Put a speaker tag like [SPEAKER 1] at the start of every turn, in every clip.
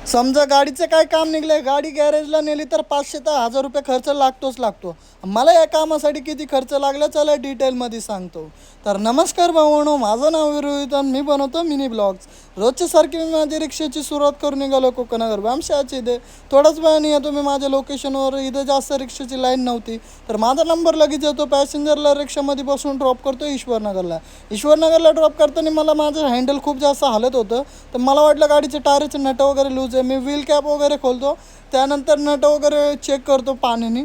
[SPEAKER 1] समजा गाडीचं काय काम निघलं आहे, गाडी गॅरेजला नेली तर 500 ते 1000 रुपये खर्च लागतोच लागतो. मला या कामासाठी किती खर्च लागला चला डिटेलमध्ये सांगतो. तर नमस्कार भावांनो, माझं नाव रोहित आणि मी बनवतो मिनी ब्लॉग्स. रोजच्या सारखी मी माझी रिक्षाची सुरुवात करून निघालो कोकणागर आमच्याच इथे. थोड्याच वेळाने येतो मी माझ्या लोकेशनवर. इथं जास्त रिक्षाची लाईन नव्हती तर माझा नंबर लगेच येतो. पॅसेंजरला रिक्षामध्ये बसून ड्रॉप करतो ईश्वरनगरला ड्रॉप करताना मला माझं हँडल खूप जास्त हालत होतं. तर मला वाटलं गाडीचे टायरचे नट वगैरे लूज आहे. मी व्हील कॅप वगैरे खोलतो, त्यानंतर नट वगैरे चेक करतो पाण्याने.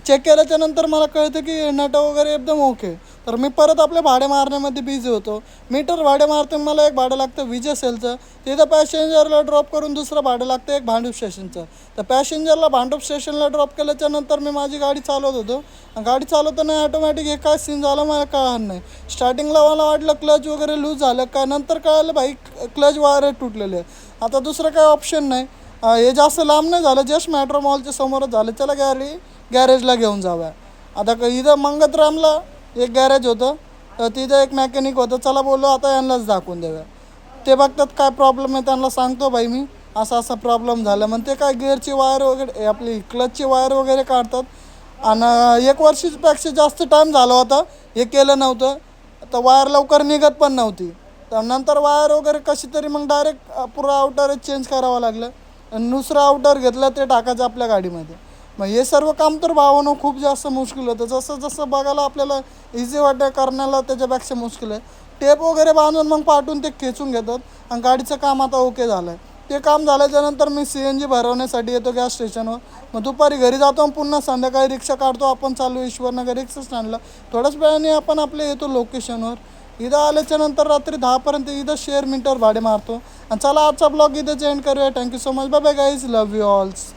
[SPEAKER 1] चेक केल्याच्यानंतर मला कळतं की नट वगैरे एकदम ओके. तर मी परत आपल्या भाडे मारण्यामध्ये बिझी होतो. मीटर भाडे मारतो, मला एक भाडं लागतं विजय सेलचं. तिथं पॅसेंजरला ड्रॉप करून दुसरं भाडं लागतं एक भांडूप स्टेशनचं. तर पॅसेंजरला भांडूप स्टेशनला ड्रॉप केल्याच्यानंतर मी माझी गाडी चालवत होतो. गाडी चालवताना ऑटोमॅटिक हे काय सीन झालं मला कळणार नाही. स्टार्टिंगला मला वाटलं क्लच वगैरे लूज झालं का, नंतर कळालं भाई क्लच वायर तुटलेले. आता दुसरं काही ऑप्शन नाही. हे जास्त लांब नाही झालं, जस्ट मेट्रो मॉलच्या समोरच झालं. चला गॅरेजला घेऊन जाऊया. आता इथं मंगतरामला एक गॅरेज होतं, तर तिथं एक मेकॅनिक होतं. चला बोललो आता यांनाच दाखवून देऊया. ते बघतात काय प्रॉब्लेम आहे, त्यांना सांगतो भाई मी असा असा प्रॉब्लेम झाला. मग ते काय गिअरची वायर वगैरे आपली क्लचची वायर वगैरे काढतात. आणि 1 वर्षापेक्षा जास्त टाईम झाला होता हे केलं नव्हतं, तर वायर लवकर निघत पण नव्हती. तर नंतर वायर वगैरे कशी तरी मग डायरेक्ट पुरा आउटरच चेंज करावं लागलं आणि दुसरं आउटर घेतलं ते टाकायचं आपल्या गाडीमध्ये. मग हे सर्व काम तर भावानं खूप जास्त मुश्किल होतं. जसं जसं बघायला आपल्याला इझी वाटतं करण्याला त्याच्यापेक्षा मुश्किल आहे. टेप वगैरे बांधून मग पाठवून ते खेचून घेतात आणि गाडीचं काम आता ओके झालं आहे. ते काम झाल्याच्यानंतर मी CNG भरवण्यासाठी येतो गॅस स्टेशनवर. मग दुपारी घरी जातो आणि पुन्हा संध्याकाळी रिक्षा काढतो. आपण चालू ईश्वरनगर रिक्षा स्टँडला. थोड्याच वेळाने आपण आपले येतो लोकेशनवर. इथं आल्याच्यानंतर रात्री 10पर्यंत इथं शेअर मीटर भाडे मारतो. आणि चला आजचा ब्लॉग इथं एंड करूया. Thank you so much. Bye bye guys, love you ऑल्स.